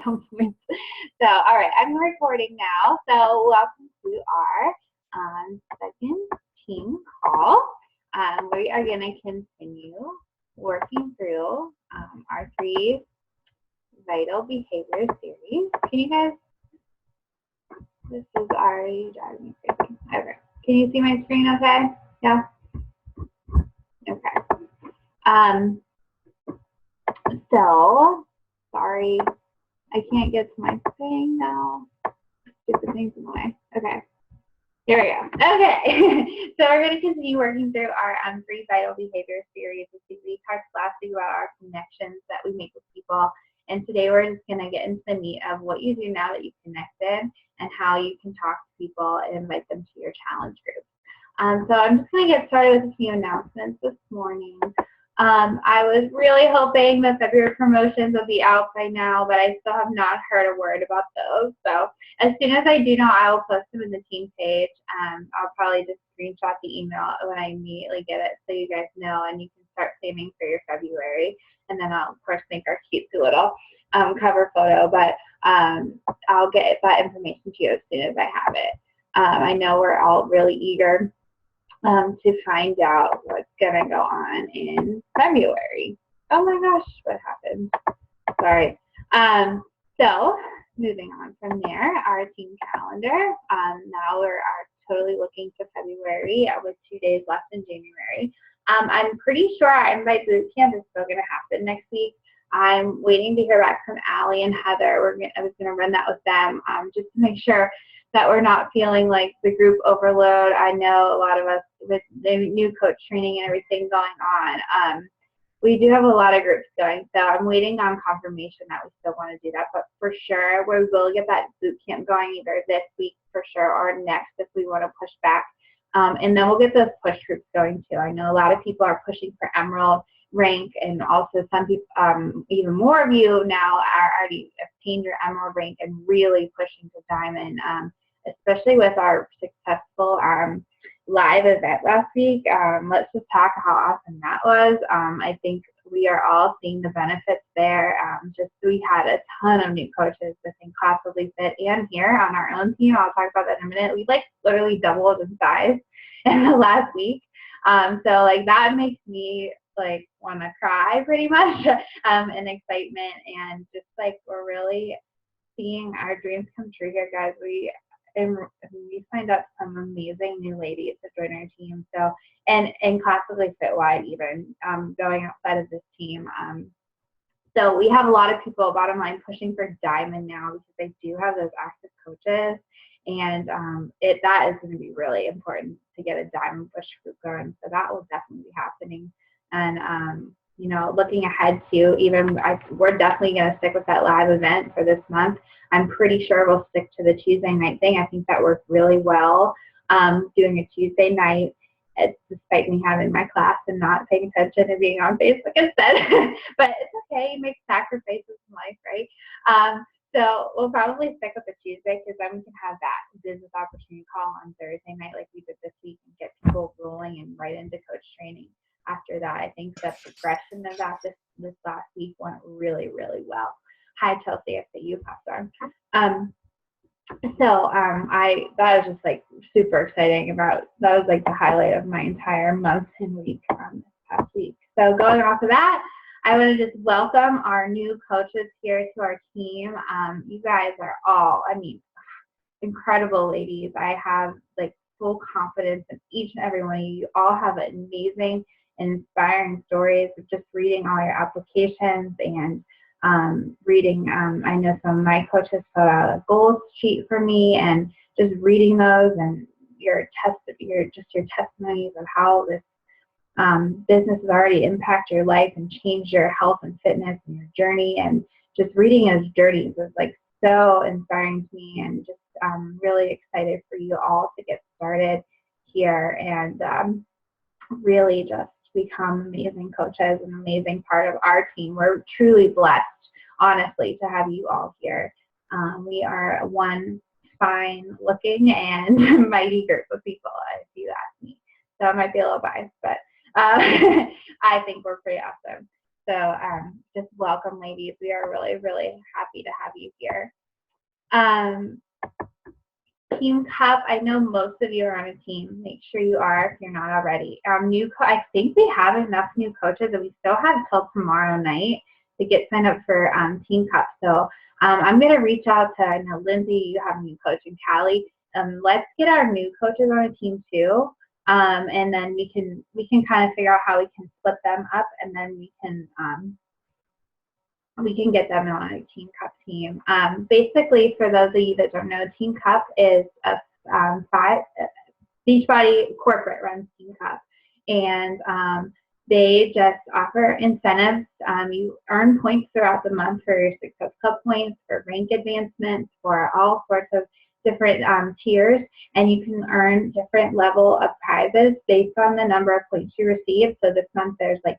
compliments. So, all right, I'm recording now. So, welcome to our second team call. We are going to continue working through our three vital behavior series. Can you guys? This is already driving me crazy. Okay. Can you see my screen? Okay. Yeah. Okay. So, sorry. I can't get to my thing now. Stupid things in the way. Okay. Here we go. Okay. So we're going to continue working through our three vital behavior series. We talked last week about our connections that we make with people. And today we're just going to get into the meat of what you do now that you've connected and how you can talk to people and invite them to your challenge group. So I'm just going to get started with a few announcements this morning. I was really hoping the February promotions would be out by now, but I still have not heard a word about those. So as soon as I do know, I will post them in the team page. I'll probably just screenshot the email when I immediately get it so you guys know, and you can start saving for your February. And then I'll, of course, make our cute little cover photo, but I'll get that information to you as soon as I have it. I know we're all really eager to find out what's going to go on in February. Oh my gosh, what happened? Sorry. So moving on from there, our team calendar. Now we're totally looking to February with 2 days left in January. I'm pretty sure our Invite Bootcamp is still going to happen next week. I'm waiting to hear back from Allie and Heather. I was going to run that with them just to make sure that we're not feeling like the group overload. I know a lot of us with the new coach training and everything going on, we do have a lot of groups going, so I'm waiting on confirmation that we still want to do that, but for sure we will get that boot camp going either this week for sure or next if we want to push back, and then we'll get those push groups going too. I know a lot of people are pushing for Emerald rank, and also some people, even more of you now are already obtained your Emerald rank and really pushing to Diamond, especially with our successful live event last week. Let's just talk how awesome that was. I think we are all seeing the benefits there. We had a ton of new coaches within Classically Fit and here on our own team. I'll talk about that in a minute. We literally doubled in size in the last week. So that makes me want to cry pretty much, and excitement, and just we're really seeing our dreams come true here, guys. We signed up some amazing new ladies to join our team. So, and Classically Fit wide even, going outside of this team. So we have a lot of people, bottom line, pushing for Diamond now because they do have those active coaches, and that is going to be really important to get a Diamond push group going. So that will definitely be happening. And looking ahead to we're definitely going to stick with that live event for this month. I'm pretty sure we'll stick to the Tuesday night thing. I think that worked really well, doing a Tuesday night, despite me having my class and not paying attention and being on Facebook instead. But it's okay. You make sacrifices in life, right? So we'll probably stick with the Tuesday because then we can have that business opportunity call on Thursday night like we did this week and get people rolling and right into coach training. After that, I think the progression of that this last week went really, really well. Hi, Chelsea. I see you, Pastor. That was just super exciting. That was the highlight of my entire month and week this past week. So going off of that, I want to just welcome our new coaches here to our team. You guys are all, incredible ladies. I have full confidence in each and every one of you. You all have amazing, inspiring stories of just reading all your applications and reading. I know some of my coaches put out a goals sheet for me, and just reading those and your testimonies of how this business has already impacted your life and changed your health and fitness and your journey, and just reading those journeys was so inspiring to me, and just really excited for you all to get started here and really just become amazing coaches, an amazing part of our team. We're truly blessed, honestly, to have you all here. We are one fine looking and mighty group of people, if you ask me. So I might be a little biased, but I think we're pretty awesome. So just welcome, ladies. We are really, really happy to have you here. Team Cup, I know most of you are on a team. Make sure you are if you're not already. I think we have enough new coaches and we still have till tomorrow night to get signed up for Team Cup. So I'm going to reach out to, I know Lindsay, you have a new coach, and Callie. Let's get our new coaches on a team too. And then we can kind of figure out how we can split them up, and then we can get them on a Team Cup team. Basically, for those of you that don't know, Team Cup is a Beachbody corporate runs Team Cup, and they just offer incentives. You earn points throughout the month for your Success Club points, for rank advancements, for all sorts of different tiers, and you can earn different level of prizes based on the number of points you receive. So this month there's like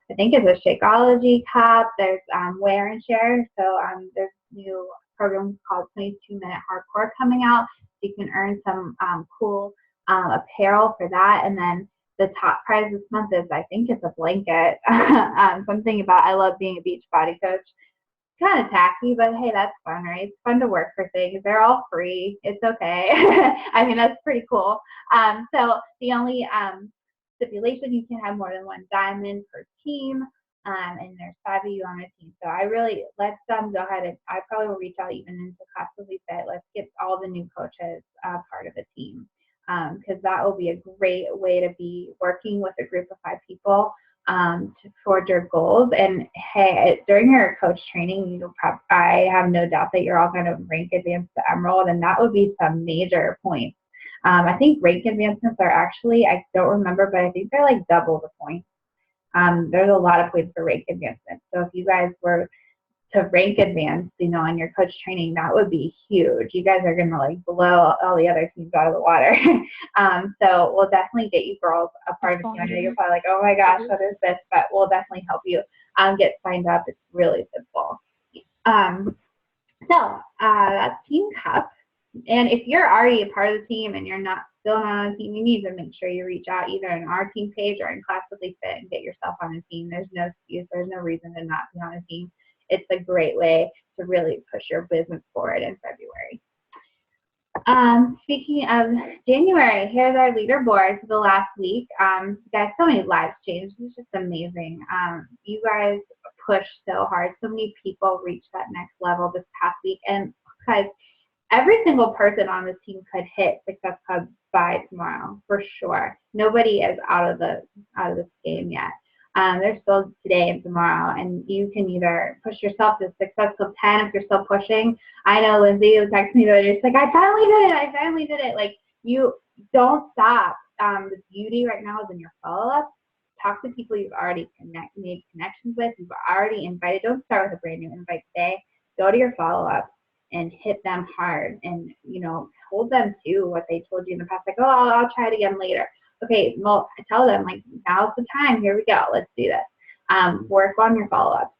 I think it's a Shakeology Cup. There's Wear and Share. So there's new programs called 22-Minute Hardcore coming out. So you can earn some cool apparel for that. And then the top prize this month is, I think it's a blanket. Something about, I love being a Beachbody coach. Kind of tacky, but hey, that's fun, right? It's fun to work for things. They're all free. It's okay. I mean, that's pretty cool. So the only stipulation, you can have more than one diamond per team, and there's 5 of you on a team. So let's go ahead, and I probably will reach out even into Classically Fit. Let's get all the new coaches part of the team, because that will be a great way to be working with a group of 5 people toward your goals. And hey, during your coach training, I have no doubt that you're all going to rank advance to Emerald, and that would be some major points. I think rank advancements are actually, I don't remember, but I think they're like double the points. There's a lot of points for rank advancements. So if you guys were to rank advance, on your coach training, that would be huge. You guys are going to like blow all the other teams out of the water. So we'll definitely get you girls a part of the team. I know you're probably like, oh my gosh, what is this? But we'll definitely help you get signed up. It's really simple. So that's Team Cup. And if you're already a part of the team and you're still not on a team, you need to make sure you reach out either in our team page or in Classically Fit and get yourself on a team. There's no excuse. There's no reason to not be on a team. It's a great way to really push your business forward in February. Speaking of January, here's our leaderboard for the last week. Guys, so many lives changed. It's just amazing. You guys pushed so hard. So many people reached that next level this past week. And guys, every single person on this team could hit Success Club by tomorrow for sure. Nobody is out of this game yet. There's still today and tomorrow, and you can either push yourself to Success Club 10 if you're still pushing. I know Lindsay was texting me the other day. She's like, I finally did it. Like, you don't stop. The beauty right now is in your follow-up. Talk to people you've already made connections with. You've already invited. Don't start with a brand new invite today. Go to your follow-up and hit them hard, and hold them to what they told you in the past. Like, oh, I'll try it again later. Okay, well, tell them, like, now's the time. Here we go. Let's do this. Work on your follow-up.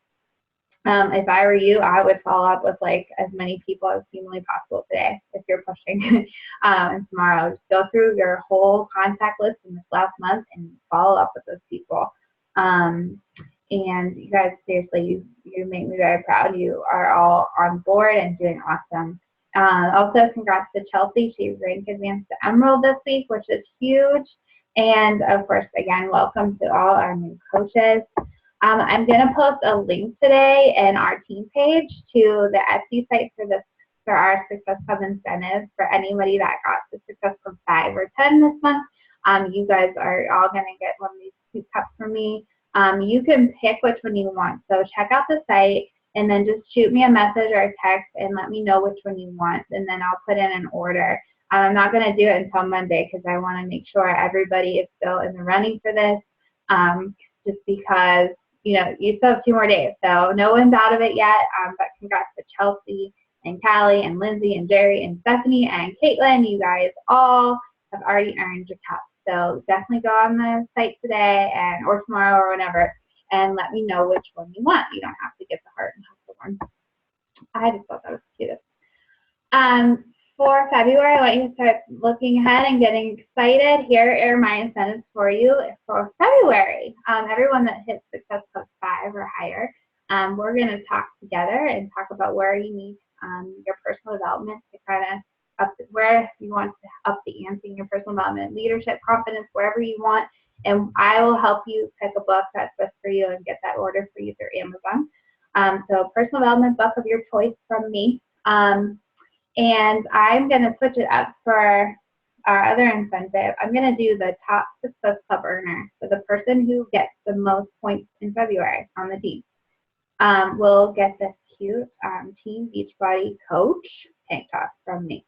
If I were you, I would follow up with like as many people as humanly possible today if you're pushing. And tomorrow, just go through your whole contact list in this last month and follow up with those people. And you guys, seriously, you make me very proud. You are all on board and doing awesome. Also, congrats to Chelsea. She ranked advanced to Emerald this week, which is huge. And of course, again, welcome to all our new coaches. I'm going to post a link today in our team page to the Etsy site for our Success Club incentive for anybody that got the Success Club 5 or 10 this month. You guys are all going to get one of these 2 cups from me. You can pick which one you want. So check out the site and then just shoot me a message or a text and let me know which one you want, and then I'll put in an order. I'm not going to do it until Monday because I want to make sure everybody is still in the running for this, just because, you still have 2 more days. So no one's out of it yet, but congrats to Chelsea and Callie and Lindsay and Jerry and Stephanie and Caitlin. You guys all have already earned your cup. So definitely go on the site today or tomorrow or whenever and let me know which one you want. You don't have to get the heart and hustle one. I just thought that was cute. for February, I want you to start looking ahead and getting excited. Here are my incentives for you for February. Everyone that hits Success Club 5 or higher, we're going to talk together and talk about where you need your personal development to kind of where you want to up the ante in your personal development, leadership, confidence, wherever you want. And I will help you pick a book that's best for you and get that order for you through Amazon. So personal development book of your choice from me. And I'm going to switch it up for our other incentive. I'm going to do the top Success Club earner. So the person who gets the most points in February on the team will get this cute Team Beachbody Coach tank top from me.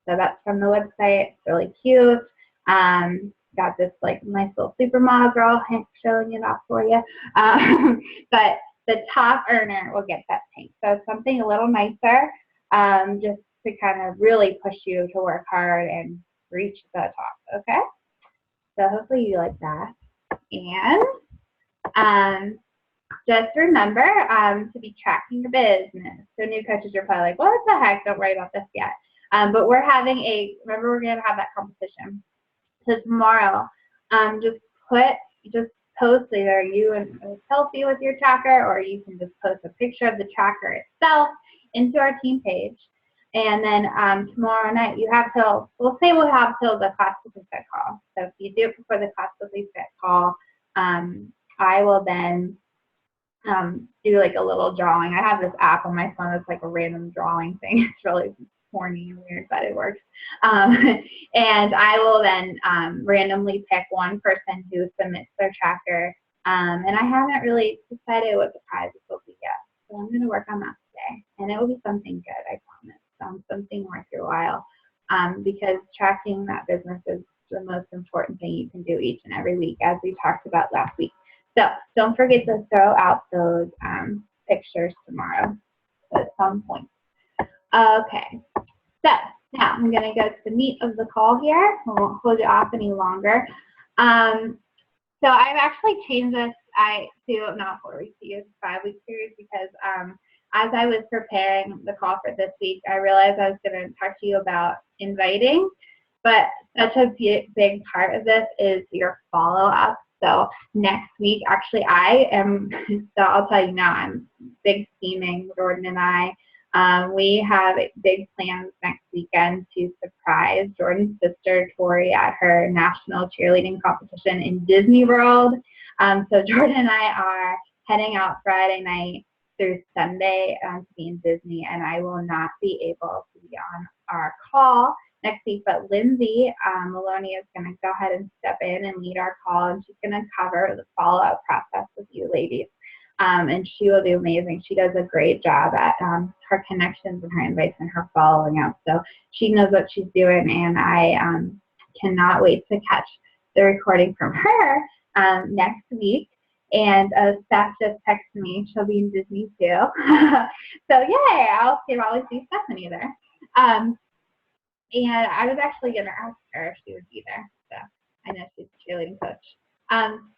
So that's from the website. It's really cute. Got this like nice little supermodel girl showing it off for you. But the top earner will get that tank. So something a little nicer, just to kind of really push you to work hard and reach the top. Okay. So hopefully you like that. And just remember to be tracking your business. So new coaches are probably like, what the heck? Don't worry about this yet. But we're having remember we're going to have that competition. So tomorrow, just post either you and a selfie with your tracker, or you can just post a picture of the tracker itself into our team page. And then tomorrow night, we'll have till the class weekly fit call. So if you do it before the class weekly fit call, I will then do like a little drawing. I have this app on my phone that's like a random drawing thing. It's really corny and weird, but it works. And I will then randomly pick one person who submits their tracker. And I haven't really decided what the prize will be yet. So I'm going to work on that today. And it will be something good, I promise. Something worth your while. Because tracking that business is the most important thing you can do each and every week, as we talked about last week. So don't forget to throw out those pictures tomorrow at some point. Okay, so now I'm going to go to the meat of the call here. I won't hold you off any longer. So I've actually changed this to not 4 weeks, to use 5 week series because as I was preparing the call for this week, I realized I was going to talk to you about inviting, but such a big part of this is your follow-up. So next week, actually, so I'll tell you now, I'm big scheming, Jordan and I. We have big plans next weekend to surprise Jordan's sister, Tori, at her national cheerleading competition in Disney World. So Jordan and I are heading out Friday night through Sunday to be in Disney, and I will not be able to be on our call next week, but Lindsay Maloney is going to go ahead and step in and lead our call, and she's going to cover the follow-up process with you ladies. And she will do amazing. She does a great job at her connections and her invites and her following up. So she knows what she's doing, and I cannot wait to catch the recording from her next week. And Steph just texted me. She'll be in Disney too. So yay, I'll probably see Stephanie there. And I was actually going to ask her if she would be there. So I know she's a cheerleading coach.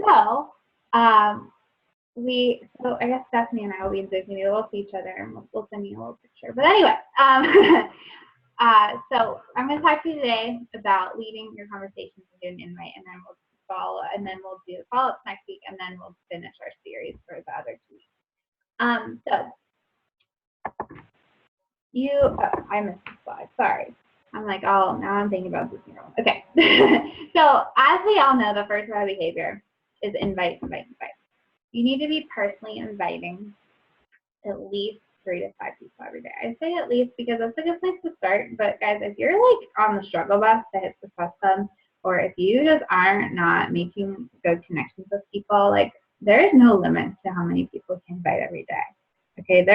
So I guess Stephanie and I will be in Disney. We'll see each other and we'll send you a little picture. But anyway, so I'm going to talk to you today about leading your conversations and doing an invite, and then we'll do follow-ups next week, and then we'll finish our series for the other 2 weeks. I missed the slide. Sorry. I'm like, oh, now I'm thinking about Disney World. Okay. So as we all know, the first bad behavior is invite. You need to be personally inviting at least 3 to 5 people every day. I say at least because that's a good place to start. But guys, if you're like on the struggle bus to hit Success Club, or if you just aren't not making good connections with people, like there is no limit to how many people you can invite every day. Okay,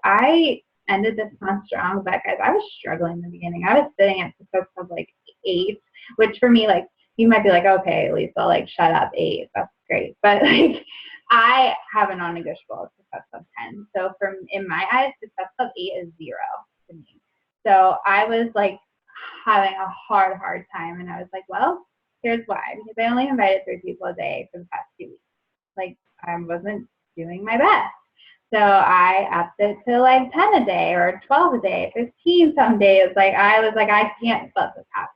I ended this month strong, but guys, I was struggling in the beginning. I was sitting at Success Club like 8, which for me, like, you might be like, okay, Lisa, like, shut up, 8. That's great. But, like, I have a non-negotiable Success Club 10. So, in my eyes, Success Club 8 is 0 to me. So, I was, like, having a hard time. And I was like, well, here's why. Because I only invited 3 people a day for the past 2 weeks. Like, I wasn't doing my best. So I upped it to like 10 a day or 12 a day, 15 some days. Like I was like, I can't let this happen.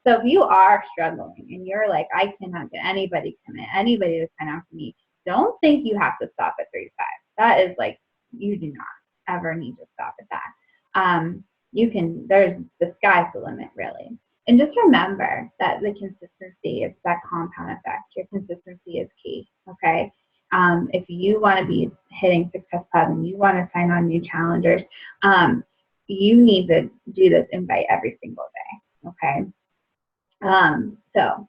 So if you are struggling and you're like, I cannot get anybody to sign out for me, don't think you have to stop at 35. That is like, you do not ever need to stop at that. You can, there's, the sky's the limit really. And just remember that the consistency is that compound effect. Your consistency is key, okay? If you want to be hitting Success Club and you want to sign on new challengers, you need to do this invite every single day, okay? So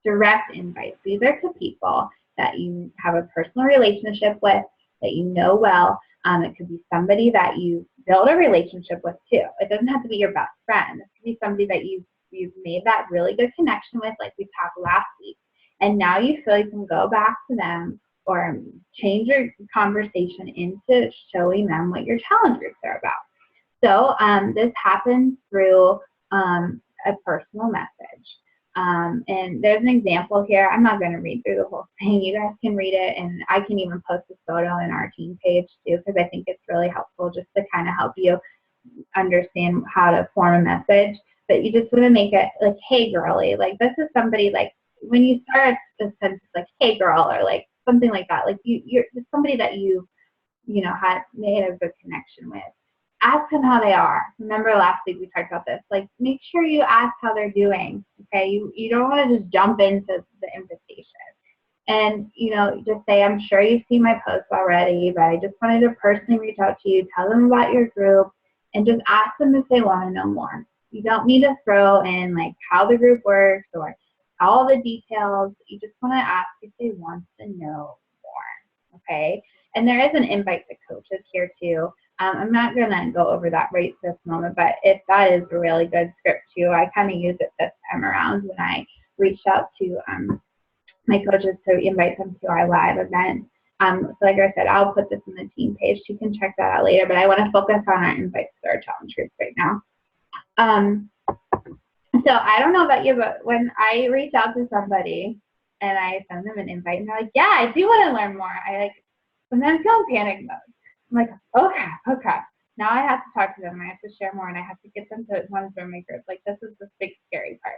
direct invites. These are to people that you have a personal relationship with, that you know well. It could be somebody that you build a relationship with too. It doesn't have to be your best friend. It could be somebody that you've made that really good connection with, like we talked last week. And now you feel you can go back to them or change your conversation into showing them what your challenge groups are about. So this happens through a personal message. And there's an example here. I'm not going to read through the whole thing. You guys can read it, and I can even post a photo in our team page too, because I think it's really helpful just to kind of help you understand how to form a message. But you just want to make it like, hey, girly. Like, this is somebody, like, when you start a sentence like, hey, girl, or like something like that, like you're somebody that you know, had made a good connection with. Ask them how they are. Remember last week we talked about this. Like, make sure you ask how they're doing. Okay, you don't want to just jump into the invitation. And, you know, just say, I'm sure you've seen my posts already, but I just wanted to personally reach out to you, tell them about your group, and just ask them if they want to know more. You don't need to throw in like how the group works or all the details. You just want to ask if they want to know more. Okay, and there is an invite to coaches here too. I'm not going to go over that right this moment, but if that is a really good script too, I kind of use it this time around when I reached out to my coaches to invite them to our live event. So like I said, I'll put this in the team page. You can check that out later, but I want to focus on our invites to our challenge groups right now. So I don't know about you, but when I reach out to somebody and I send them an invite and they're like, yeah, I do want to learn more. When I'm feeling panic mode. I'm like, okay. Now I have to talk to them. I have to share more, and I have to get them to want to join my group. Like, this is the big scary part.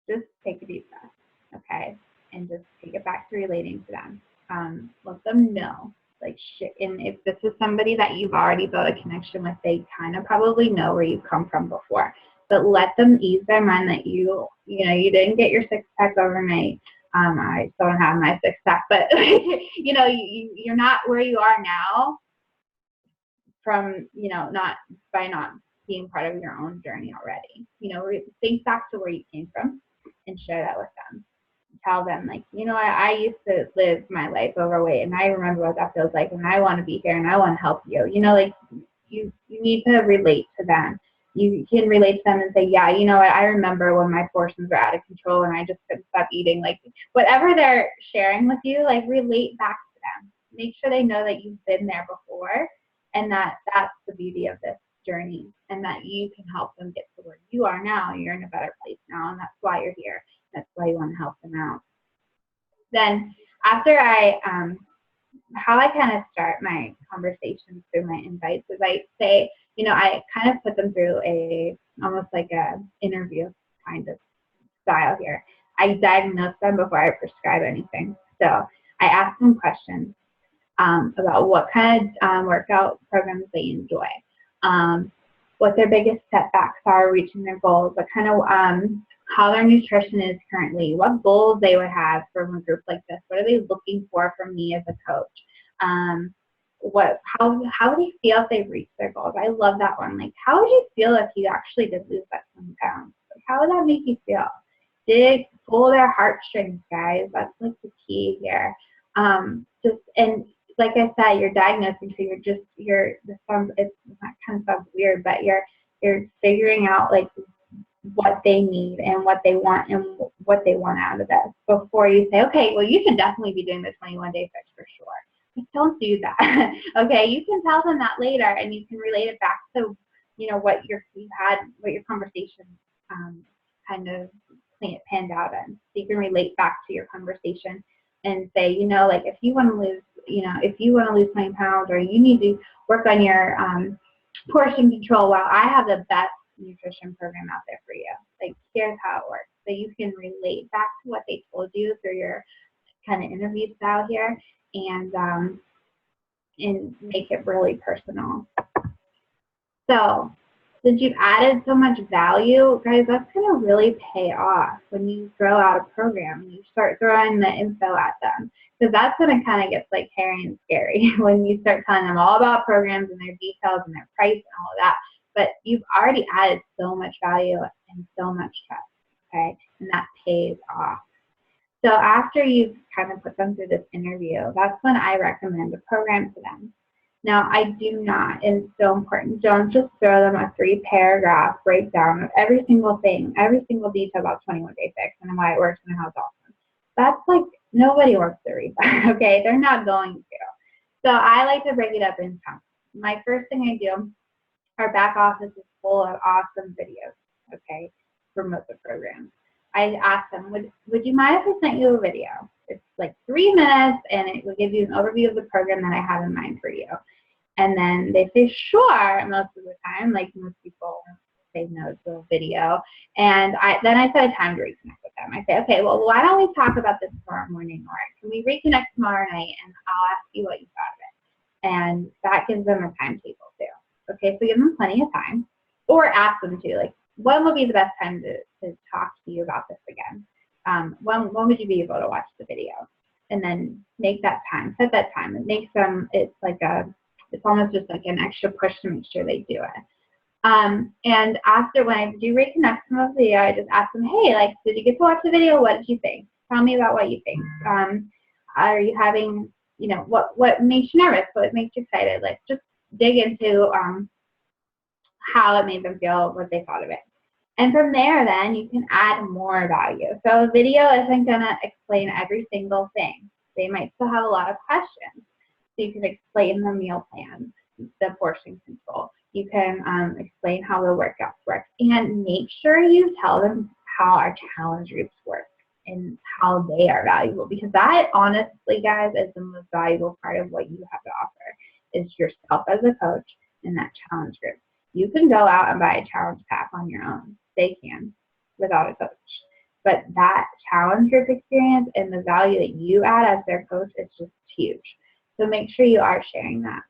Just take a deep breath, okay, and just take it back to relating to them. Let them know, like, and if this is somebody that you've already built a connection with, they kind of probably know where you've come from before. But let them ease their mind that you didn't get your six-pack overnight. I still don't have my six-pack, but you know, you're not where you are now from, not being part of your own journey already. Think back to where you came from and share that with them. Tell them, like, I used to live my life overweight, and I remember what that feels like, and I want to be here, and I want to help you. Like, you need to relate to them. You can relate to them and say, yeah, you know what, I remember when my portions were out of control and I just couldn't stop eating. Like, whatever they're sharing with you, like, relate back to them. Make sure they know that you've been there before, and that's the beauty of this journey, and that you can help them get to where you are now. You're in a better place now, and that's why you're here. That's why you want to help them out. Then after how I kind of start my conversations through my invites is I say, I kind of put them through almost like a interview kind of style here. I diagnose them before I prescribe anything. So I ask them questions about what kind of workout programs they enjoy, what their biggest setbacks are reaching their goals, what kind of how their nutrition is currently, what goals they would have from a group like this, what are they looking for from me as a coach, how would you feel if they reached their goals? I love that one. Like, how would you feel if you actually did lose that 20 pounds? Like, how would that make you feel? Did it pull their heartstrings, guys? That's like the key here. And like I said, you're diagnosing, so it kind of sounds weird, but you're figuring out like what they need and what they want and what they want out of this before you say, okay, well, you should definitely be doing the 21-day fix for sure. But don't do that. Okay, you can tell them that later, and you can relate it back to what your conversation kind of panned out in. So you can relate back to your conversation and say, like, if you want to lose you know, if you want to lose 20 pounds or you need to work on your portion control, well, I have the best nutrition program out there for you. Like, here's how it works. So you can relate back to what they told you through your kind of interview style here, and make it really personal. So since you've added so much value, guys, that's going to really pay off when you throw out a program. You start throwing the info at them, because that's when it kind of gets like hairy and scary when you start telling them all about programs and their details and their price and all of that. But you've already added so much value and so much trust, okay? And that pays off. So after you've kind of put them through this interview, that's when I recommend a program to them. Now, I do not, and it's so important, don't just throw them a 3-paragraph breakdown of every single thing, every single detail about 21 Day Fix and why it works and how it's awesome. That's like, nobody wants to read that, okay? They're not going to. So I like to break it up in chunks. My first thing I do, our back office is full of awesome videos, okay, for most of the programs. I asked them, would you mind if I sent you a video? It's like 3 minutes, and it will give you an overview of the program that I have in mind for you. And then they say, sure, most of the time, like most people say no to a video. And then I set a time to reconnect with them. I say, okay, well, why don't we talk about this tomorrow morning, or can we reconnect tomorrow night, and I'll ask you what you thought of it. And that gives them a timetable too. Okay, so give them plenty of time, or ask them to, like, when would be the best time to talk to you about this again? When would you be able to watch the video? And then make that time, set that time. It makes them, it's almost just like an extra push to make sure they do it. And after, when I do reconnect them with the video, I just ask them, hey, like, did you get to watch the video? What did you think? Tell me about what you think. Are you having, you know, what makes you nervous? What makes you excited? Like, just dig into how it made them feel, what they thought of it. And from there, then, you can add more value. So a video isn't going to explain every single thing. They might still have a lot of questions. So you can explain the meal plan, the portion control. You can explain how the workouts work. And make sure you tell them how our challenge groups work and how they are valuable. Because that, honestly, guys, is the most valuable part of what you have to offer, is yourself as a coach and that challenge group. You can go out and buy a challenge pack on your own. They can, without a coach. But that challenge group experience and the value that you add as their coach is just huge. So make sure you are sharing that.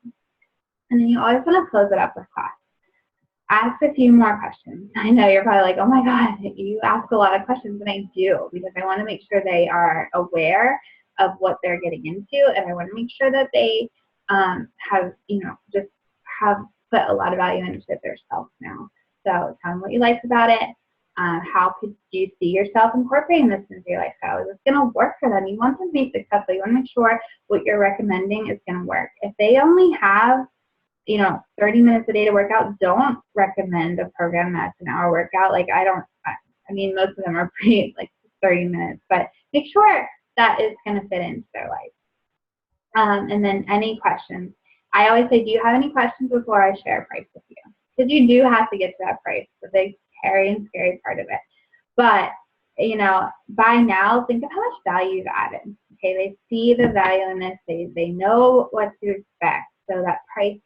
And then you always want to close it up with class. Ask a few more questions. I know you're probably like, oh my God, you ask a lot of questions, and I do, because I want to make sure they are aware of what they're getting into, and I want to make sure that they have, you know, just have put a lot of value into themselves now. So tell them what you liked about it. How could you see yourself incorporating this into your lifestyle? Is this going to work for them? You want them to be successful. You want to make sure what you're recommending is going to work. If they only have, you know, 30 minutes a day to work out, don't recommend a program that's an hour workout. Like, I mean, most of them are pretty, like, 30 minutes, but make sure that is going to fit into their life. And then any questions. I always say, do you have any questions before I share a price with you? Because you do have to get to that price, the big, scary and scary part of it. But, you know, by now, think of how much value you've added. Okay, they see the value in this. They know what to expect. So that price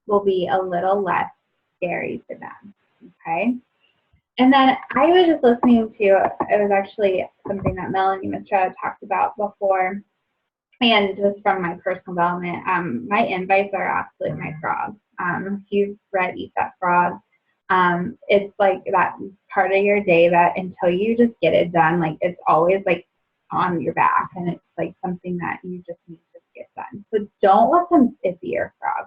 will be a little less scary to them. Okay. And then I was just listening to, it was actually something that Melanie Mistretta talked about before, and just from my personal development, my invites are absolutely my frog. If you've read Eat That Frog, it's like that part of your day that until you just get it done, like, it's always like on your back, and it's like something that you just need to get done. So don't let them be your frog.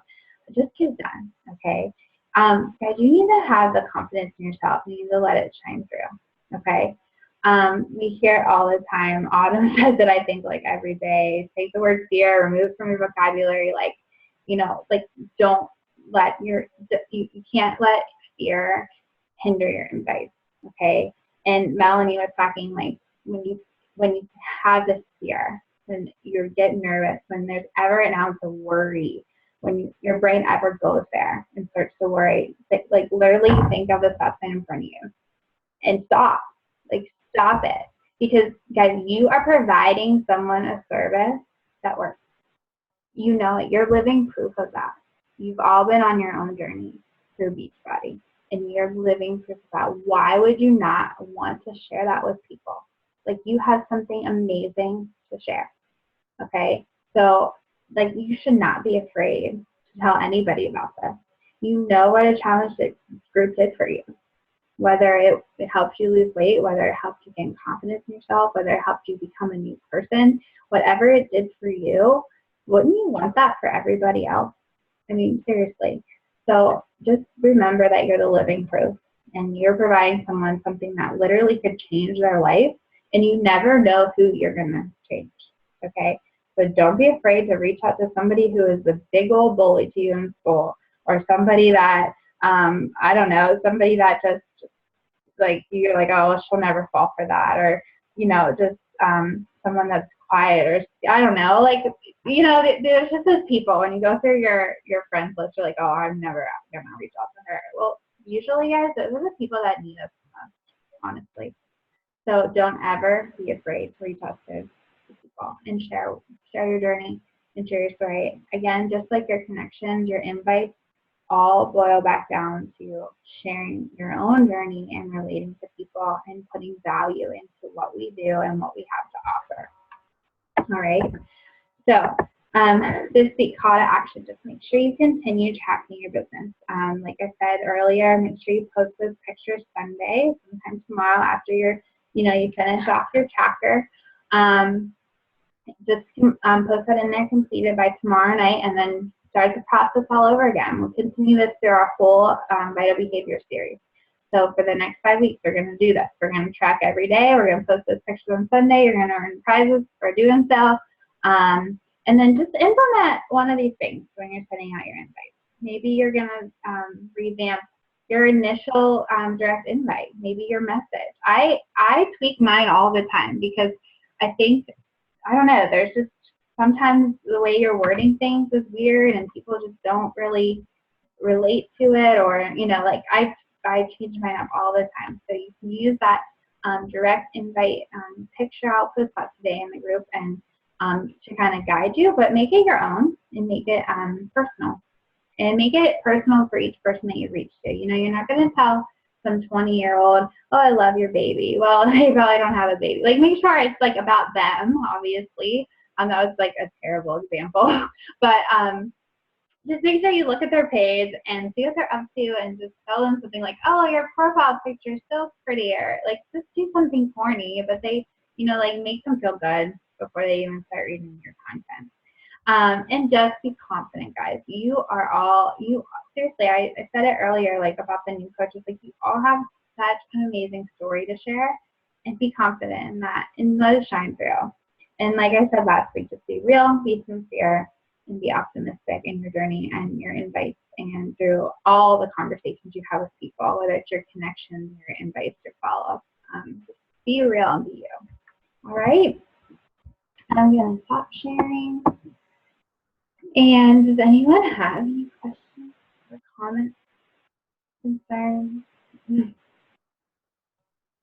Just get it done, okay? Guys, you need to have the confidence in yourself. You need to let it shine through, okay? We hear it all the time. Autumn says it, I think, like, every day. Take the word fear, remove it from your vocabulary. Like, you know, like, don't let you can't let fear hinder your invites, okay? And Melanie was talking, like, when you have this fear, when you get nervous, when there's ever an ounce of worry, when your brain ever goes there and starts to worry, like, literally think of the stop sign in front of you and stop. Like, stop it. Because, guys, you are providing someone a service that works. you know it. You're living proof of that. You've all been on your own journey through Beachbody, and you're living proof of that. Why would you not want to share that with people? Like, you have something amazing to share, okay? So, like, you should not be afraid to tell anybody about this. You know what a challenge this group did for you. Whether it helps you lose weight, whether it helps you gain confidence in yourself, whether it helps you become a new person, whatever it did for you, wouldn't you want that for everybody else? I mean, seriously. So just remember that you're the living proof, and you're providing someone something that literally could change their life, and you never know who you're going to change, okay? So don't be afraid to reach out to somebody who is a big old bully to you in school, or somebody that, I don't know, somebody that just, like, you're like, oh, she'll never fall for that, or, you know, just someone that's quiet, or I don't know, like, you know, there's just those people when you go through your friends list, you're like, oh, I'm never gonna reach out to her. Well, usually, guys, those are the people that need us the most, honestly. So don't ever be afraid to reach out to people and share your journey and share your story. Again, just like your connections, your invites all boil back down to sharing your own journey and relating to people and putting value into what we do and what we have to offer. All right. So this week, call to action, just make sure you continue tracking your business. Like I said earlier, make sure you post those pictures Sunday, sometime tomorrow after you finish off your tracker. Just post that in there, completed by tomorrow night, and then start the process all over again. We'll continue this through our whole Vital Behavior series. So for the next 5 weeks, we're going to do this. We're going to track every day. We're going to post those pictures on Sunday. You're going to earn prizes for doing so. And then just implement one of these things when you're sending out your invites. Maybe you're going to revamp your initial direct invite, maybe your message. I tweak mine all the time because I think, I don't know, there's just sometimes the way you're wording things is weird and people just don't really relate to it, or, you know, like I change mine up all the time. So you can use that direct invite picture. I'll post that today in the group, and to kind of guide you, but make it your own and make it personal. And make it personal for each person that you reach to. You know, you're not going to tell some 20-year-old, oh, I love your baby. Well, they probably don't have a baby. Like, make sure it's, like, about them, obviously. That was, like, a terrible example. But just make sure you look at their page and see what they're up to, and just tell them something like, oh, your profile picture is so pretty. Or, like, just do something corny, but they, you know, like, make them feel good before they even start reading your content. And just be confident, guys. Seriously, I said it earlier, like, about the new coaches, like, you all have such an amazing story to share, and be confident in that and let it shine through. And like I said last week, just be real, be sincere, and be optimistic in your journey and your invites and through all the conversations you have with people, whether it's your connections, your invites, your follow-ups. Just be real and be you. All right? I'm going to stop sharing. And does anyone have any questions or comments, concerns?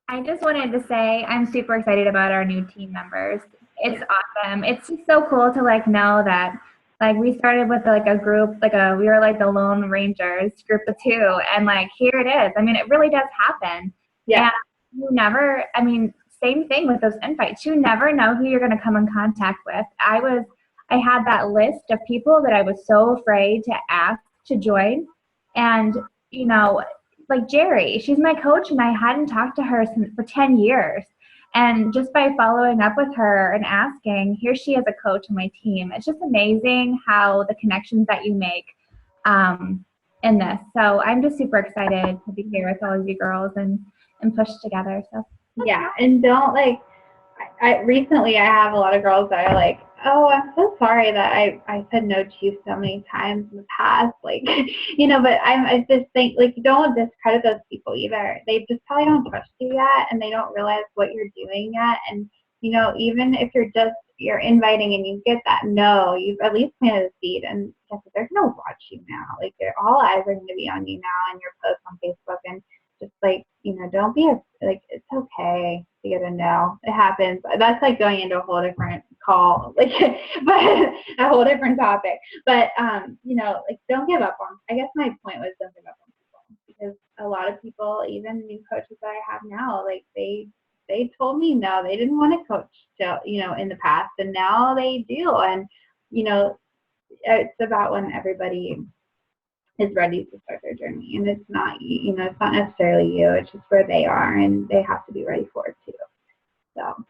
I just wanted to say I'm super excited about our new team members. It's awesome. It's just so cool to, like, know that, like, we started with, like, a group, like, we were like the Lone Rangers, group of 2, and, like, here it is. I mean, it really does happen. Yeah. And you never, I mean, same thing with those invites. You never know who you're going to come in contact with. I had that list of people that I was so afraid to ask to join. And, you know, like Jerry, she's my coach, and I hadn't talked to her for 10 years. And just by following up with her and asking, here she is, a coach on my team. It's just amazing how the connections that you make in this. So I'm just super excited to be here with all of you girls and push together. So yeah, and don't, like, recently I have a lot of girls that are like, oh, I'm so sorry that I said no to you so many times in the past, like, you know, but I just think, like, you don't discredit those people either. They just probably don't trust you yet, and they don't realize what you're doing yet. And, you know, even if you're inviting and you get that no, you've at least planted a seed, and guess what, they're going to watch you now. Like, all eyes are going to be on you now and your posts on Facebook, and just, like, you know, don't be like, it's okay to get a no. It happens. That's like going into a whole different call, like, but a whole different topic. But you know, like, don't give up on. I guess my point was don't give up on people, because a lot of people, even new coaches that I have now, like they told me no, they didn't want to coach, you know, in the past, and now they do. And you know, it's about when everybody is ready to start their journey, and it's not, you know, it's not necessarily you, it's just where they are, and they have to be ready for it too. So,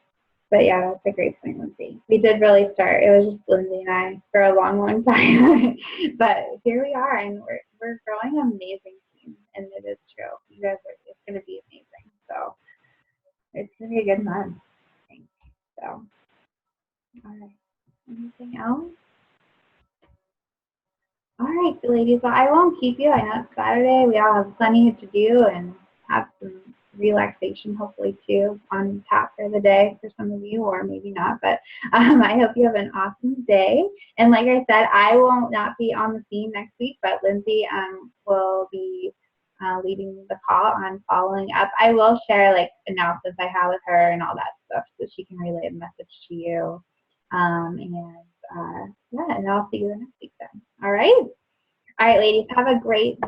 but yeah, that's a great point, Lindsay. We did really start, it was just Lindsay and I for a long time. But here we are, and we're growing an amazing team, and it is true. You guys are, it's going to be amazing. So it's going to be a good month, I think. So, all right. Anything else? All right, ladies. Well, I won't keep you. I know it's Saturday. We all have plenty to do and have some relaxation, hopefully, too, on tap for the day for some of you, or maybe not. But I hope you have an awesome day. And like I said, I will not be on the scene next week, but Lindsay will be leading the call on following up. I will share like announcements I have with her and all that stuff, so she can relay a message to you. Yeah, and I'll see you the next week then. All right? All right, ladies, have a great